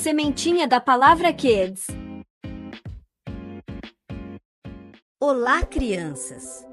Sementinha da Palavra Kids. Olá, crianças!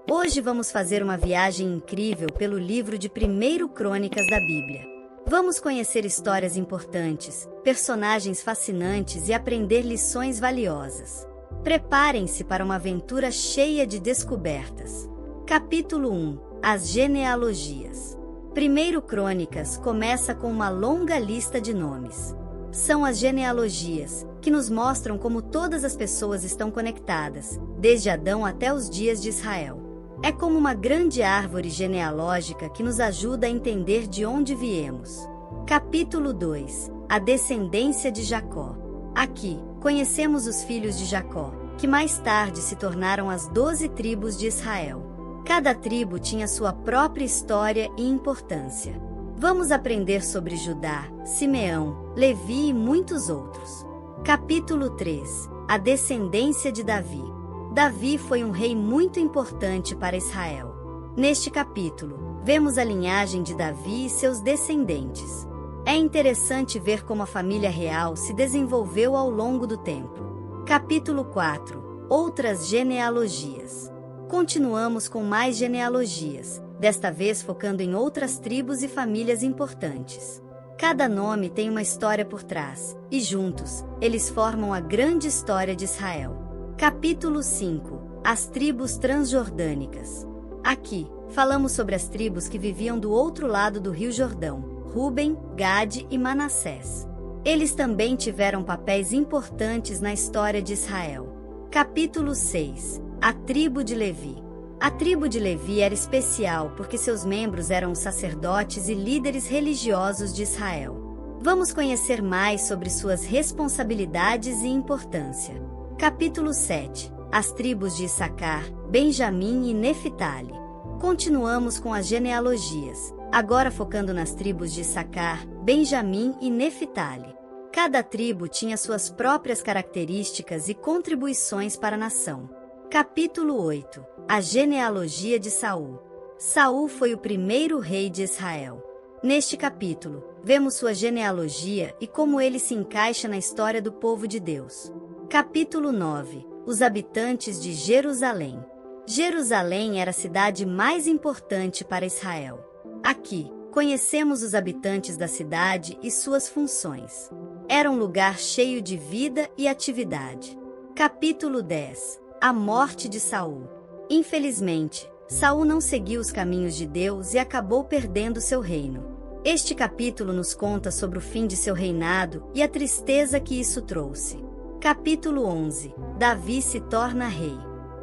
Hoje vamos fazer uma viagem incrível pelo livro de 1 Crônicas da Bíblia. Vamos conhecer histórias importantes, personagens fascinantes e aprender lições valiosas. Preparem-se para uma aventura cheia de descobertas. Capítulo 1 – As genealogias. 1 Crônicas começa com uma longa lista de nomes. São as genealogias, que nos mostram como todas as pessoas estão conectadas, desde Adão até os dias de Israel. É como uma grande árvore genealógica que nos ajuda a entender de onde viemos. Capítulo 2 – A descendência de Jacó. Aqui, conhecemos os filhos de Jacó, que mais tarde se tornaram as 12 tribos de Israel. Cada tribo tinha sua própria história e importância. Vamos aprender sobre Judá, Simeão, Levi e muitos outros. Capítulo 3 – A descendência de Davi. Davi foi um rei muito importante para Israel. Neste capítulo, vemos a linhagem de Davi e seus descendentes. É interessante ver como a família real se desenvolveu ao longo do tempo. Capítulo 4 – Outras genealogias. Continuamos com mais genealogias, desta vez focando em outras tribos e famílias importantes. Cada nome tem uma história por trás, e juntos, eles formam a grande história de Israel. Capítulo 5 – As tribos transjordânicas. Aqui, falamos sobre as tribos que viviam do outro lado do Rio Jordão, Ruben, Gade e Manassés. Eles também tiveram papéis importantes na história de Israel. Capítulo 6 – A tribo de Levi. A tribo de Levi era especial porque seus membros eram os sacerdotes e líderes religiosos de Israel. Vamos conhecer mais sobre suas responsabilidades e importância. Capítulo 7 – As tribos de Issacar, Benjamim e Neftali. Continuamos com as genealogias, agora focando nas tribos de Issacar, Benjamim e Neftali. Cada tribo tinha suas próprias características e contribuições para a nação. Capítulo 8 – A genealogia de Saul. Saul foi o primeiro rei de Israel. Neste capítulo, vemos sua genealogia e como ele se encaixa na história do povo de Deus. Capítulo 9 – Os habitantes de Jerusalém. Jerusalém era a cidade mais importante para Israel. Aqui, conhecemos os habitantes da cidade e suas funções. Era um lugar cheio de vida e atividade. Capítulo 10 – A morte de Saul. Infelizmente, Saul não seguiu os caminhos de Deus e acabou perdendo seu reino. Este capítulo nos conta sobre o fim de seu reinado e a tristeza que isso trouxe. Capítulo 11 – Davi se torna rei.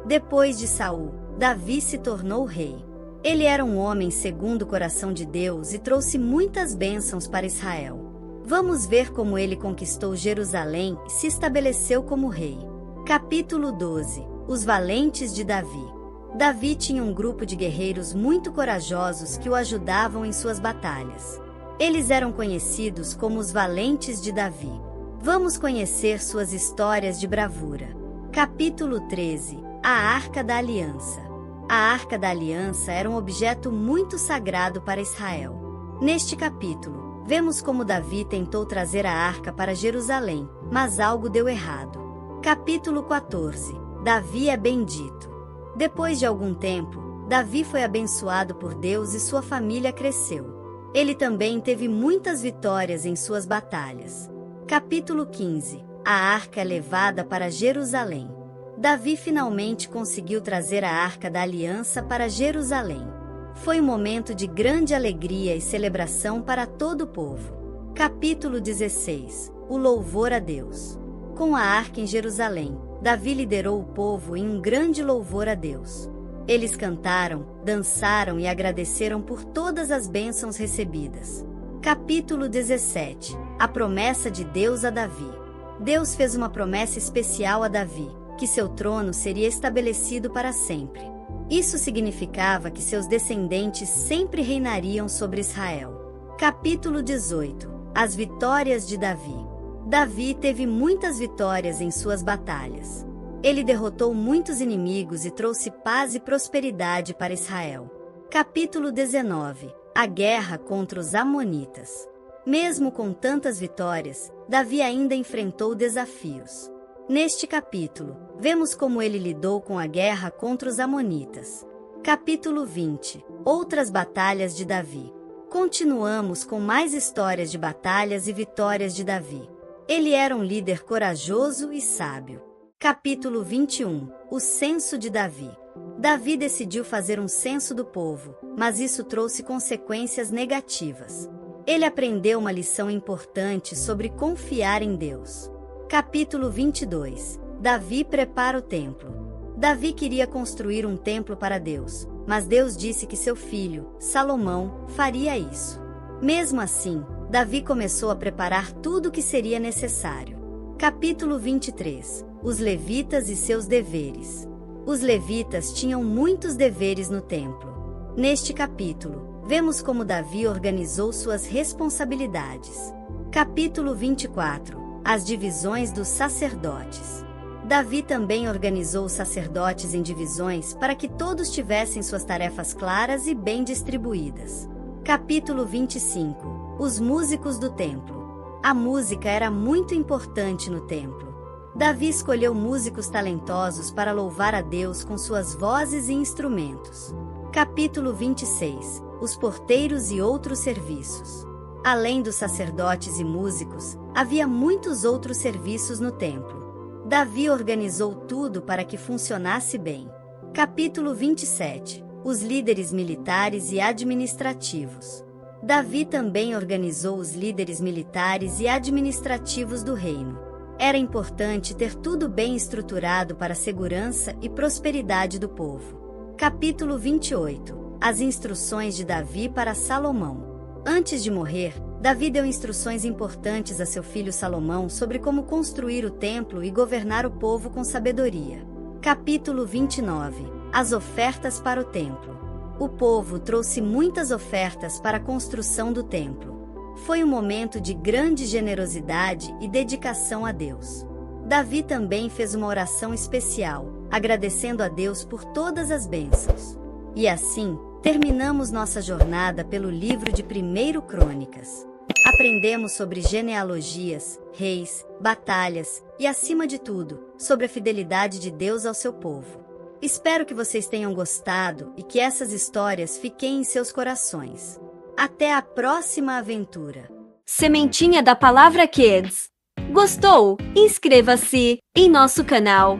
Depois de Saul, Davi se tornou rei. Ele era um homem segundo o coração de Deus e trouxe muitas bênçãos para Israel. Vamos ver como ele conquistou Jerusalém e se estabeleceu como rei. Capítulo 12 – Os valentes de Davi. Davi tinha um grupo de guerreiros muito corajosos que o ajudavam em suas batalhas. Eles eram conhecidos como os valentes de Davi. Vamos conhecer suas histórias de bravura. Capítulo 13 – A Arca da Aliança. A Arca da Aliança era um objeto muito sagrado para Israel. Neste capítulo, vemos como Davi tentou trazer a arca para Jerusalém, mas algo deu errado. Capítulo 14 – Davi é bendito. Depois de algum tempo, Davi foi abençoado por Deus e sua família cresceu. Ele também teve muitas vitórias em suas batalhas. Capítulo 15 – A arca é levada para Jerusalém. Davi finalmente conseguiu trazer a Arca da Aliança para Jerusalém. Foi um momento de grande alegria e celebração para todo o povo. Capítulo 16 – O louvor a Deus. Com a arca em Jerusalém, Davi liderou o povo em um grande louvor a Deus. Eles cantaram, dançaram e agradeceram por todas as bênçãos recebidas. Capítulo 17 – A promessa de Deus a Davi. Deus fez uma promessa especial a Davi, que seu trono seria estabelecido para sempre. Isso significava que seus descendentes sempre reinariam sobre Israel. Capítulo 18 – As vitórias de Davi. Davi teve muitas vitórias em suas batalhas. Ele derrotou muitos inimigos e trouxe paz e prosperidade para Israel. Capítulo 19 – A guerra contra os amonitas. Mesmo com tantas vitórias, Davi ainda enfrentou desafios. Neste capítulo, vemos como ele lidou com a guerra contra os amonitas. Capítulo 20. Outras batalhas de Davi. Continuamos com mais histórias de batalhas e vitórias de Davi. Ele era um líder corajoso e sábio. Capítulo 21. O censo de Davi. Davi decidiu fazer um censo do povo, mas isso trouxe consequências negativas. Ele aprendeu uma lição importante sobre confiar em Deus. Capítulo 22. Davi prepara o templo. Davi queria construir um templo para Deus, mas Deus disse que seu filho, Salomão, faria isso. Mesmo assim, Davi começou a preparar tudo o que seria necessário. Capítulo 23. Os levitas e seus deveres. Os levitas tinham muitos deveres no templo. Neste capítulo, vemos como Davi organizou suas responsabilidades. Capítulo 24. As divisões dos sacerdotes. Davi também organizou os sacerdotes em divisões para que todos tivessem suas tarefas claras e bem distribuídas. Capítulo 25. Os músicos do templo. A música era muito importante no templo. Davi escolheu músicos talentosos para louvar a Deus com suas vozes e instrumentos. Capítulo 26. Os porteiros e outros serviços. Além dos sacerdotes e músicos, havia muitos outros serviços no templo. Davi organizou tudo para que funcionasse bem. Capítulo 27. Os líderes militares e administrativos. Davi também organizou os líderes militares e administrativos do reino. Era importante ter tudo bem estruturado para a segurança e prosperidade do povo. Capítulo 28. As instruções de Davi para Salomão. Antes de morrer, Davi deu instruções importantes a seu filho Salomão sobre como construir o templo e governar o povo com sabedoria. Capítulo 29. As ofertas para o templo. O povo trouxe muitas ofertas para a construção do templo. Foi um momento de grande generosidade e dedicação a Deus. Davi também fez uma oração especial, agradecendo a Deus por todas as bênçãos. E assim, terminamos nossa jornada pelo livro de 1 Crônicas. Aprendemos sobre genealogias, reis, batalhas e, acima de tudo, sobre a fidelidade de Deus ao seu povo. Espero que vocês tenham gostado e que essas histórias fiquem em seus corações. Até a próxima aventura! Sementinha da Palavra Kids. Gostou? Inscreva-se em nosso canal.